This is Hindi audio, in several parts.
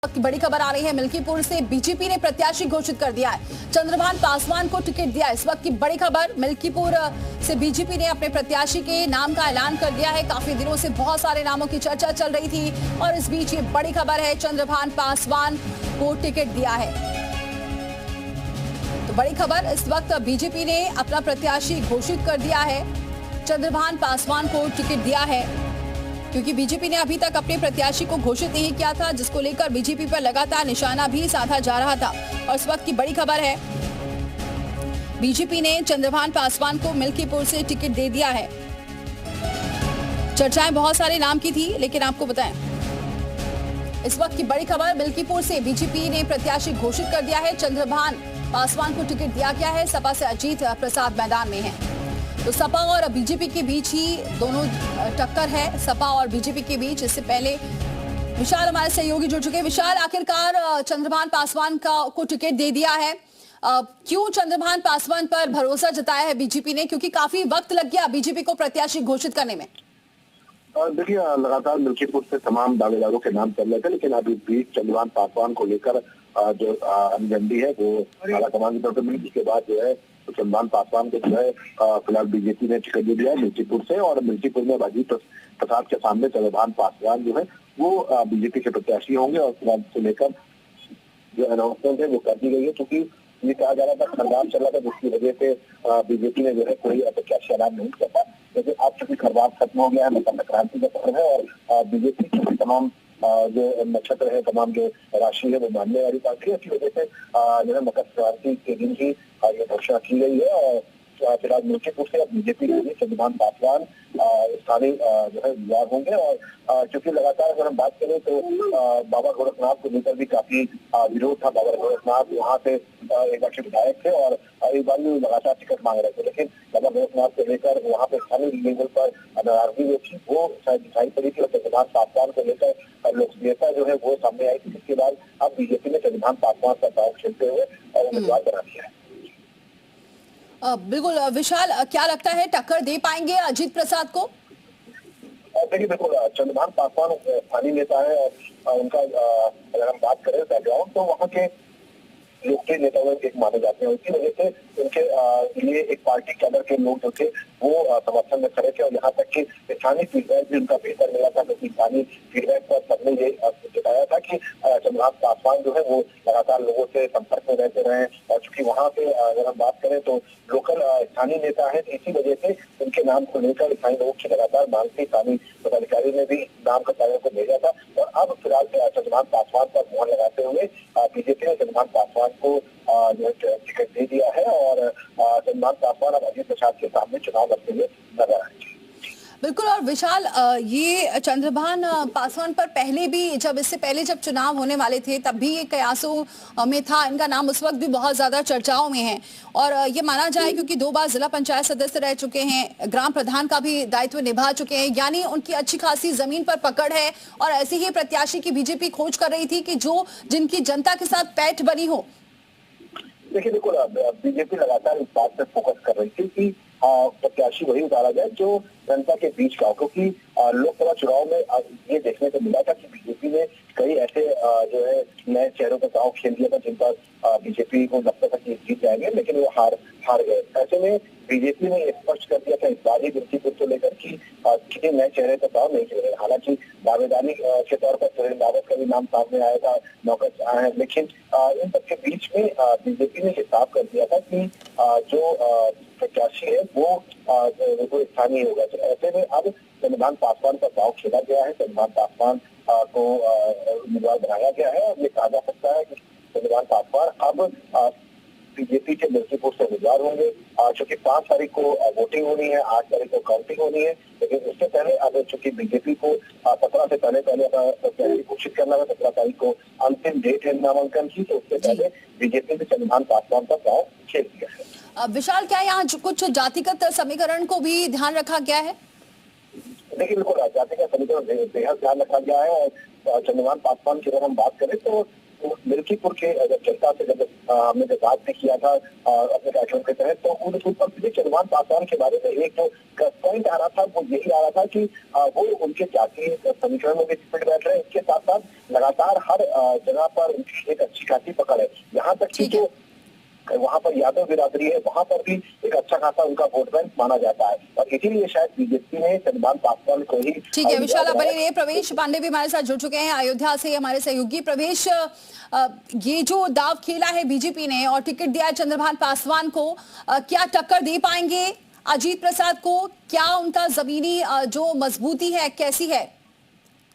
की बड़ी खबर आ रही है। मिल्कीपुर से बीजेपी ने प्रत्याशी घोषित कर दिया है। चंद्रभान पासवान को टिकट दिया। इस वक्त की बड़ी खबर, मिल्कीपुर से बीजेपी ने अपने प्रत्याशी के नाम का ऐलान कर दिया है। काफी दिनों से बहुत सारे नामों की चर्चा चल रही थी और इस बीच ये बड़ी खबर है, चंद्रभान पासवान को टिकट दिया है। तो बड़ी खबर, इस वक्त बीजेपी ने अपना प्रत्याशी घोषित कर दिया है। चंद्रभान पासवान को टिकट दिया है क्योंकि बीजेपी ने अभी तक अपने प्रत्याशी को घोषित नहीं किया था, जिसको लेकर बीजेपी पर लगातार निशाना भी साधा जा रहा था। और इस वक्त की बड़ी खबर है, बीजेपी ने चंद्रभान पासवान को मिल्कीपुर से टिकट दे दिया है। चर्चाएं बहुत सारे नाम की थी, लेकिन आपको बताएं इस वक्त की बड़ी खबर, मिल्कीपुर से बीजेपी ने प्रत्याशी घोषित कर दिया है। चंद्रभान पासवान को टिकट दिया गया है। सपा से अजीत प्रसाद मैदान में है। तो सपा और बीजेपी के बीच ही दोनों टक्कर है, सपा और बीजेपी के बीच। इससे पहले विशाल हमारे सहयोगी जुड़ चुके हैं। विशाल, आखिरकार चंद्रभान पासवान को टिकट दे दिया है। क्यों चंद्रभान पासवान पर भरोसा जताया है बीजेपी ने, क्योंकि काफी वक्त लग गया बीजेपी को प्रत्याशी घोषित करने में? देखिए, लगातार मिल्कीपुर से तमाम दावेदारों के नाम चल रहे थे, लेकिन अभी भी चंद्रभान पासवान को लेकर जो अनगंडी है वो आला कमान की तरफ से मिली। जिसके बाद जो है तो चंद्रभान पासवान को जो है फिलहाल बीजेपी ने टिकट दे दिया है मिल्कीपुर से। और मिल्कीपुर में अजीत प्रसाद के सामने चंद्रभान पासवान जो है वो बीजेपी के प्रत्याशी होंगे। और फिलहाल से लेकर जो अनाउंसमेंट है वो कर दी गई है, क्योंकि ये कहा जा रहा था खरवास चल रहा था, जिसकी वजह से बीजेपी ने जो है कोई प्रत्याशी ऐलान नहीं कर पाया। लेकिन आज चूंकि खरवास खत्म हो गया है, मकर संक्रांति का पर्व है और बीजेपी के तमाम जो नक्षत्र है, तमाम जो राशि है वो मानने वाली पार्टी है। इसकी वजह से जो है मकर संक्रांति के दिन ही ये घोषणा की गई है। और फिलहाल मिल्कीपुर से बीजेपी के लिए चंद्रभान पासवान स्थानीय जो है विवाद होंगे। और क्योंकि लगातार अगर हम बात करें तो बाबा गोरखनाथ को लेकर भी काफी विरोध था। बाबा गोरखनाथ वहाँ से एक बार विधायक थे और एक बार भी लगातार टिकट मांग रहे थे, लेकिन बाबा गोरखनाथ को लेकर वहाँ पे स्थानीय लेवल पर नाराजगी जो थी वो शायद दिखाई पड़ी थी। और चंद्रभान पासवान को लेकर लोकप्रियता जो है वो सामने आई थी, जिसके बाद अब बीजेपी ने चंद्रभान पासवान का दाव खेलते हुए उम्मीदवार बना दिया है। बिल्कुल विशाल, क्या लगता है टक्कर दे पाएंगे अजीत प्रसाद को? देखिए, बिल्कुल चंद्रभान पासवान स्थानीय नेता है और उनका अगर हम बात करें बैकग्राउंड तो वहाँ के लोकप्रिय नेताओं में एक माने जाते हैं। उसी वजह से उनके लिए एक पार्टी कैडर के लोग जो थे वो समर्थन में खड़े थे। और यहाँ तक कि स्थानीय फीडबैक भी उनका बेहतर मिला था, क्योंकि स्थानीय फीडबैक पर सबने ये जताया था कि चंद्रभान पासवान जो है वो लगातार लोगों से संपर्क में रहते रहे। और चूंकि वहाँ पे अगर हम बात करें तो लोकल स्थानीय नेता है, तो इसी वजह से उनके नाम को लेकर स्थानीय लोगों की लगातार मांग थी। स्थानीय पदाधिकारी ने भी नाम कतारों को भेजा था। और अब फिलहाल चंद्रभान पासवान पर मोहर लगाते हुए बीजेपी ने चंद्रभान पासवान को टिकट दे दिया है। और चंद्रभान पासवान अब अजीत प्रसाद के सामने चुनाव लड़ते हुए नजर आए। बिल्कुल। और विशाल, ये चंद्रभान पासवान पर पहले भी इससे पहले जब चुनाव होने वाले थे तब भी ये कयासों में था। इनका नाम उस वक्त भी बहुत ज्यादा चर्चाओं में है। और ये माना जाए क्योंकि 2 बार जिला पंचायत सदस्य रह चुके हैं, ग्राम प्रधान का भी दायित्व निभा चुके हैं, यानी उनकी अच्छी खासी जमीन पर पकड़ है। और ऐसे ही प्रत्याशी की बीजेपी खोज कर रही थी कि जिनकी जनता के साथ पैठ बनी हो। देखिए, बिल्कुल बीजेपी लगातार इस बात पर फोकस कर रही थी कि प्रत्याशी वही उतारा जाए जो जनता के बीच का, क्योंकि लोकसभा चुनाव में ये देखने को मिला था कि बीजेपी ने कई ऐसे जो है नए चेहरों का दांव खेल दिया था जिन पर बीजेपी को लगता था कि जीत जाएंगे, लेकिन वो हार गए। ऐसे में बीजेपी ने स्पष्ट कर दिया था इस बार ही मिल्कीपुर को लेकर कि किसी नए चेहरे का दाव नहीं खेलेंगे। हालांकि दावेदारी के तौर पर सुरेंद्र रावत का भी नाम सामने आया था, नौकत आया है, लेकिन इन सबके बीच में बीजेपी ने ये साफ कर दिया था कि जो प्रत्याशी है वो स्थानीय होगा। तो ऐसे में अब चंद्रभान पासवान का दाव खेला गया है। चंद्रभान पासवान को उम्मीदवार बनाया गया है। और ये कहा जा सकता है कि चंद्रभान पासवान अब बीजेपी के मिल्कीपुर से उम्मीदवार होंगे। चूंकि 5 तारीख को वोटिंग होनी है, 8 तारीख को काउंटिंग होनी है, लेकिन उससे पहले अब चूंकि बीजेपी को 17 से पहले प्रत्याशी घोषित करना है, 17 तारीख को अंतिम डेट है नामांकन की, तो उससे पहले बीजेपी ने चंद्रभान पासवान का दाव खेल दिया है। विशाल, क्या यहाँ कुछ जातिगत समीकरण को भी ध्यान रखा गया है? देखिए, बिल्कुल जातिगत समीकरण बेहद ध्यान रखा गया है। और चंद्रभान पासवान की अगर हम बात करें तो मिल्कीपुर के जनता से जब हमने जब बात भी किया था अपने कार्यक्रम के तहत, तो उन चंद्रभान पासवान के बारे में एक जो पॉइंट आ रहा था वो यही आ रहा था कि वो उनके जातीय समीकरण में भी चिपट बैठ रहे हैं। इसके साथ साथ लगातार हर जगह पर उनकी एक अच्छी खासी पकड़ है। यहाँ तक कि जो वहाँ पर यादव बिरादरी है वहाँ पर भी एक अच्छा खासा उनका वोट बैंक माना जाता है, और इसीलिए शायद बीजेपी ने चंद्रभान पासवान को ही। ठीक है, विशाल अपने प्रवेश पांडे भी हमारे साथ जुड़ चुके हैं अयोध्या से, हमारे सहयोगी। प्रवेश, ये जो दाव खेला है बीजेपी ने और टिकट दिया है चंद्रभान पासवान को, क्या टक्कर दे पाएंगे अजीत प्रसाद को? क्या उनका जमीनी जो मजबूती है कैसी है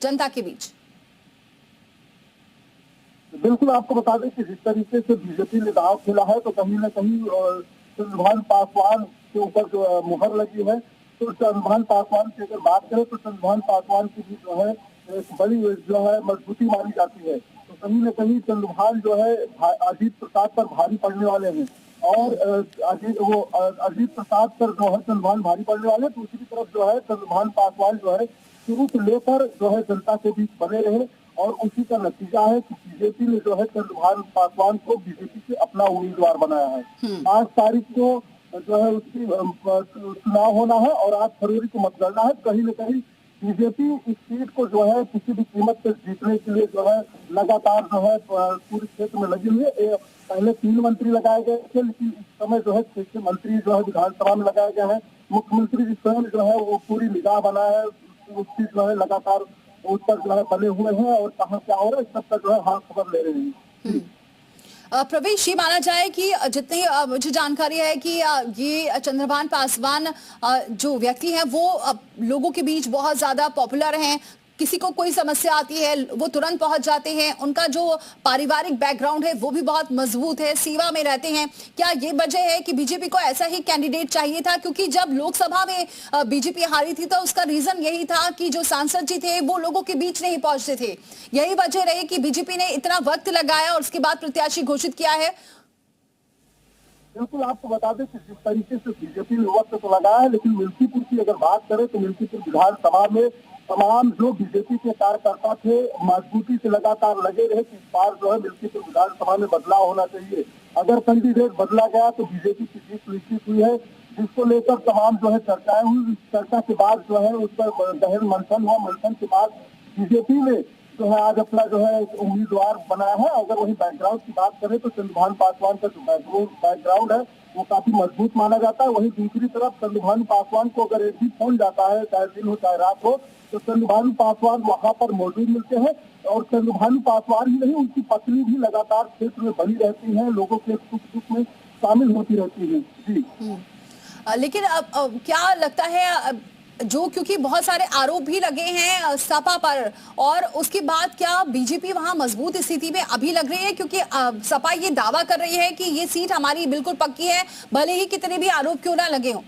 जनता के बीच? बिल्कुल, आपको बता दें कि जिस तरीके से बीजेपी ने दाव खेला है तो कहीं न कहीं चंद्रभान पासवान के ऊपर जो मुहर लगी है, तो चंद्रभान पासवान की अगर बात करें तो चंद्रभान पासवान की भी जो है एक बड़ी जो है मजबूती मानी जाती है। तो कहीं न कहीं चंद्रभान जो है अजीत प्रसाद पर भारी पड़ने वाले हैं, और अजीत प्रसाद पर जो है चंद्रभान भारी पड़ने वाले। दूसरी तरफ जो है चंद्रभान पासवान जो है शुरू से लेकर जो है जनता के बीच बने रहे, और उसी का नतीजा है कि बीजेपी ने जो है चंद्रभान पासवान को बीजेपी से अपना उम्मीदवार बनाया है। 5 तारीख को जो है उसकी चुनाव होना है और 8 फरवरी को मतगणना है। कहीं न कहीं बीजेपी इस सीट को जो है किसी भी कीमत पर जीतने के लिए जो है लगातार जो है पूरे क्षेत्र में लगी हुई है। पहले 3 मंत्री लगाए गए थे, लेकिन इस समय जो है 6 मंत्री जो है विधानसभा में लगाए गए हैं। मुख्यमंत्री जी स्वयं जो है वो पूरी निगाह बनाए है, उसकी जो है लगातार उस पर जो है बने हुए हैं, और कहाँ क्या हो रहा है इस सब का जो है हाल खबर ले रहे हैं। प्रवेश, ये माना जाए कि जितनी मुझे जानकारी है कि ये चंद्रभान पासवान जो व्यक्ति हैं वो लोगों के बीच बहुत ज्यादा पॉपुलर हैं। किसी को कोई समस्या आती है वो तुरंत पहुंच जाते हैं। उनका जो पारिवारिक बैकग्राउंड है वो भी बहुत मजबूत है, सेवा में रहते हैं। क्या ये वजह है कि बीजेपी को ऐसा ही कैंडिडेट चाहिए था? क्योंकि जब लोकसभा में बीजेपी हारी थी तो उसका रीजन यही था कि जो सांसद जी थे वो लोगों के बीच नहीं पहुंचते थे। यही वजह रही कि बीजेपी ने इतना वक्त लगाया और उसके बाद प्रत्याशी घोषित किया है। बिल्कुल, आपको बता दें कि जिस तरीके से बीजेपी ने वक्त तो लगाया है, लेकिन मिल्कीपुर की अगर बात करें तो मिल्कीपुर विधानसभा में तमाम जो बीजेपी के कार्यकर्ता थे मजबूती से लगातार लगे रहे कि इस बार जो है मिल्कीपुर विधानसभा में बदलाव होना चाहिए। अगर कैंडिडेट बदला गया तो बीजेपी की जीत निश्चित हुई है, जिसको लेकर तमाम जो है चर्चाएं हुई। इस चर्चा के बाद जो है उस पर गहन मंथन हुआ। मंथन के बाद बीजेपी ने जो है आज अपना जो है उम्मीदवार बनाया है। अगर वही बैकग्राउंड की बात करें तो चंद्रभान पासवान का जो बैकग्राउंड है वो काफी मजबूत माना जाता है। वहीं दूसरी तरफ चंद्रभान पासवान को अगर एक भी फोन जाता है, चाहे दिन हो चाहे रात हो, तो चंद्रभान पासवान वहां पर मौजूद मिलते हैं। और चंद्रभान पासवान ही नहीं, उनकी पत्नी भी लगातार क्षेत्र में बनी रहती है, लोगों के सुख दुख में शामिल होती रहती है। जी, लेकिन अब क्या लगता है जो, क्योंकि बहुत सारे आरोप भी लगे हैं सपा पर, और उसके बाद क्या बीजेपी वहां मजबूत स्थिति में अभी लग रही है? क्योंकि सपा ये दावा कर रही है कि ये सीट हमारी बिल्कुल पक्की है, भले ही कितने भी आरोप क्यों ना लगे हों।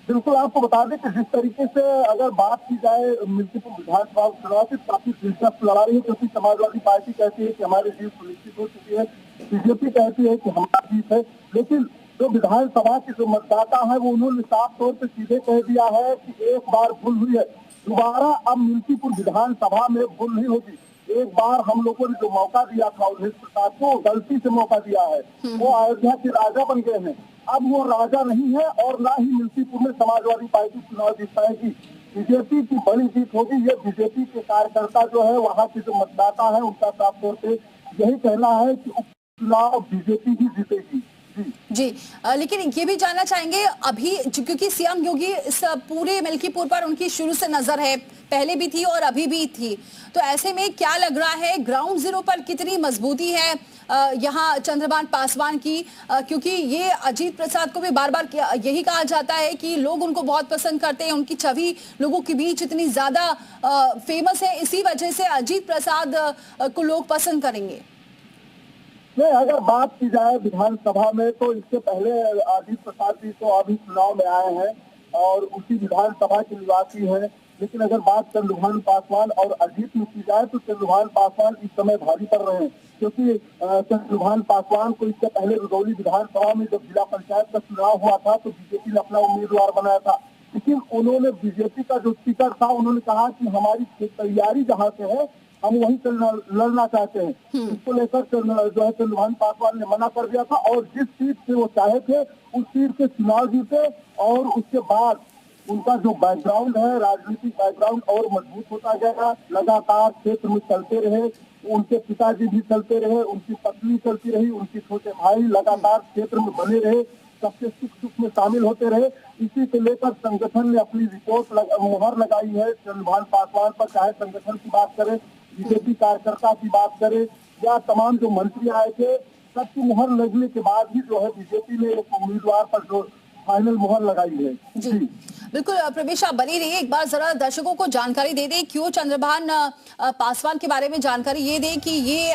बिल्कुल, आपको बता दें कि जिस तरीके से अगर बात की जाए मिल्कीपुर विधानसभा चुनाव की, काफी दिलचस्प लड़ा रही है, क्योंकि समाजवादी पार्टी कहती है कि हमारी जीत सुनिश्चित हो चुकी है, बीजेपी कहती है कि हमारी जीत है। लेकिन जो विधानसभा के जो मतदाता है वो उन्होंने साफ तौर पर सीधे कह दिया है कि एक बार भूल हुई है, दोबारा अब मिल्कीपुर विधानसभा में भूल नहीं होगी। एक बार हम लोगों ने जो मौका दिया था अजीत प्रसाद को, गलती से मौका दिया है, वो अयोध्या के राजा बन गए हैं। अब वो राजा नहीं है, और ना ही मिल्कीपुर में समाजवादी पार्टी चुनाव जीत पाएगी। बीजेपी की बड़ी जीत होगी। ये बीजेपी के कार्यकर्ता जो है, वहाँ के जो मतदाता है, उनका साफ तौर पे यही कहना है कि उपचुनाव बीजेपी ही जीतेगी। जी, लेकिन ये भी जानना चाहेंगे अभी, क्योंकि सीएम योगी इस पूरे मिल्कीपुर पर उनकी शुरू से नजर है, पहले भी थी और अभी भी थी, तो ऐसे में क्या लग रहा है ग्राउंड जीरो पर कितनी मजबूती है यहाँ चंद्रभान पासवान की? क्योंकि ये अजीत प्रसाद को भी बार बार यही कहा जाता है कि लोग उनको बहुत पसंद करते हैं, उनकी छवि लोगों के बीच इतनी ज्यादा फेमस है, इसी वजह से अजीत प्रसाद को लोग पसंद करेंगे। नहीं, अगर बात की जाए विधानसभा में तो इससे पहले अजीत प्रसाद जी तो अभी चुनाव में आए हैं और उसी विधानसभा के निवासी हैं। लेकिन अगर बात चंद्रभान पासवान और अजीत में की जाए तो चंद्रभान पासवान इस समय भारी पड़ रहे हैं, क्योंकि चंद्रभान पासवान को इससे पहले रुदौली विधानसभा में जब जिला पंचायत का चुनाव हुआ था तो बीजेपी ने अपना उम्मीदवार बनाया था, लेकिन उन्होंने बीजेपी का जो टिकट था उन्होंने कहा कि हमारी तैयारी जहाँ से है हम वहीं से लड़ना चाहते हैं। इसको लेकर जो है चंद्रभान पासवान ने मना कर दिया था और जिस सीट से वो चाहे थे उस सीट से चुनाव जीते और उसके बाद उनका जो बैकग्राउंड है, राजनीतिक बैकग्राउंड और मजबूत होता गया। लगातार क्षेत्र में चलते रहे, उनके पिताजी भी चलते रहे, उनकी पत्नी चलती रही, उनके छोटे भाई लगातार क्षेत्र में बने रहे, सबसे सुख में शामिल होते रहे। इसी को लेकर संगठन ने अपनी रिपोर्ट मुहर लगाई है चंद्रभान पासवान पर। चाहे संगठन की बात करें, बीजेपी कार्यकर्ता की बात करें या तमाम जो मंत्री आए थे, सबकी मुहर लगने के बाद ही जो है बीजेपी ने एक उम्मीदवार पर जो फाइनल मुहर लगाई है। जी बिल्कुल प्रवेश, आप बनी रहिए। एक बार जरा दर्शकों को जानकारी दे दें क्यों चंद्रभान पासवान के बारे में जानकारी ये दें कि ये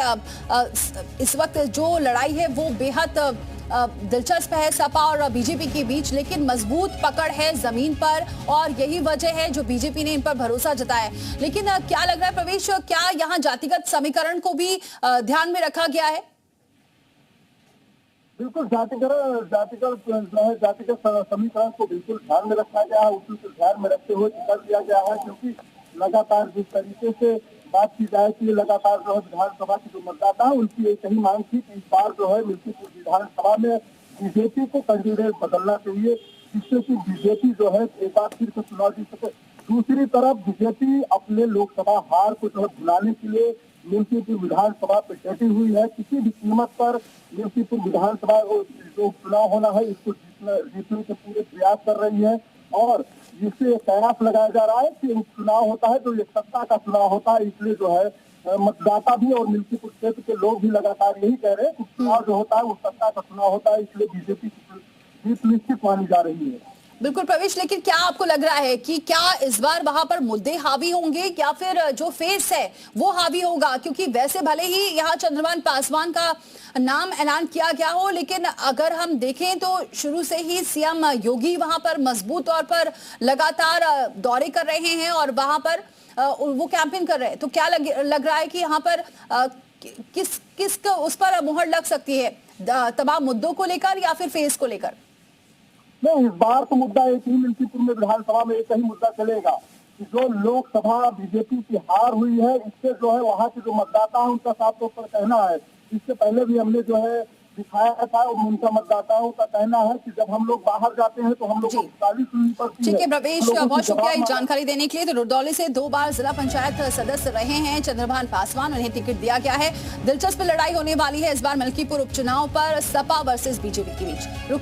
इस वक्त जो लड़ाई है वो बेहद दिलचस्प है सपा और बीजेपी के बीच, लेकिन मजबूत पकड़ है जमीन पर और यही वजह है जो बीजेपी ने इन पर भरोसा जताया। लेकिन क्या लग रहा है प्रवेश, क्या यहाँ जातिगत समीकरण को भी ध्यान में रखा गया है? बिल्कुल जातिगत समीकरण को बिल्कुल ध्यान में रखा गया है, उसी को ध्यान में रखते हुए कर दिया गया है। क्योंकि लगातार जिस तरीके से बात की जाए कि लगातार जो है विधानसभा के जो मतदाता है उनकी एक ही मांग थी कि इस बार जो है मिल्कीपुर विधानसभा में बीजेपी को कैंडिडेट बदलना चाहिए, जिससे कि बीजेपी जो है एक बार फिर से चुनाव जीत सके। दूसरी तरफ बीजेपी अपने लोकसभा हार को जो है भुलाने के लिए मिल्कीपुर विधानसभा पे डटी हुई है। किसी भी कीमत पर मिल्कीपुर विधानसभा जो चुनाव होना है इसको जीतने के पूरे प्रयास कर रही है और जिससे कयास लगाया जा रहा है कि चुनाव होता है तो ये सत्ता का चुनाव होता है। इसलिए जो है मतदाता भी और मिल्कीपुर क्षेत्र के लोग भी लगातार यही कह रहे हैं कि चुनाव जो होता है वो सत्ता का चुनाव होता है, इसलिए बीजेपी की जीत निश्चित मानी जा रही है। बिल्कुल प्रवेश, लेकिन क्या आपको लग रहा है कि क्या इस बार वहां पर मुद्दे हावी होंगे या फिर जो फेस है वो हावी होगा? क्योंकि वैसे भले ही यहाँ चंद्रभान पासवान का नाम ऐलान किया गया हो, लेकिन अगर हम देखें तो शुरू से ही सीएम योगी वहां पर मजबूत तौर पर लगातार दौरे कर रहे हैं और वहां पर वो कैंपेन कर रहे हैं। तो क्या लग रहा है कि यहाँ पर किस उस पर मुहर लग सकती है, तमाम मुद्दों को लेकर या फिर फेस को लेकर? नहीं, इस बार तो मुद्दा एक ही मिल्कीपुर में विधानसभा में एक ही मुद्दा चलेगा कि जो लोकसभा बीजेपी की हार हुई है इससे जो है वहाँ के जो मतदाता है उनका साफ तौर पर कहना है। इससे पहले भी हमने जो है दिखाया था उनका मतदाताओं का कहना है कि जब हम लोग बाहर जाते हैं तो हम लोग को गाली सुननी पड़ती है। ठीक है प्रवेश, बहुत शुक्रिया ये जानकारी देने के लिए। तो रुदौली से 2 बार जिला पंचायत सदस्य रहे हैं चंद्रभान पासवान, उन्हें टिकट दिया गया है। दिलचस्प लड़ाई होने वाली है इस बार मिल्कीपुर उपचुनाव पर सपा वर्सेस बीजेपी के बीच।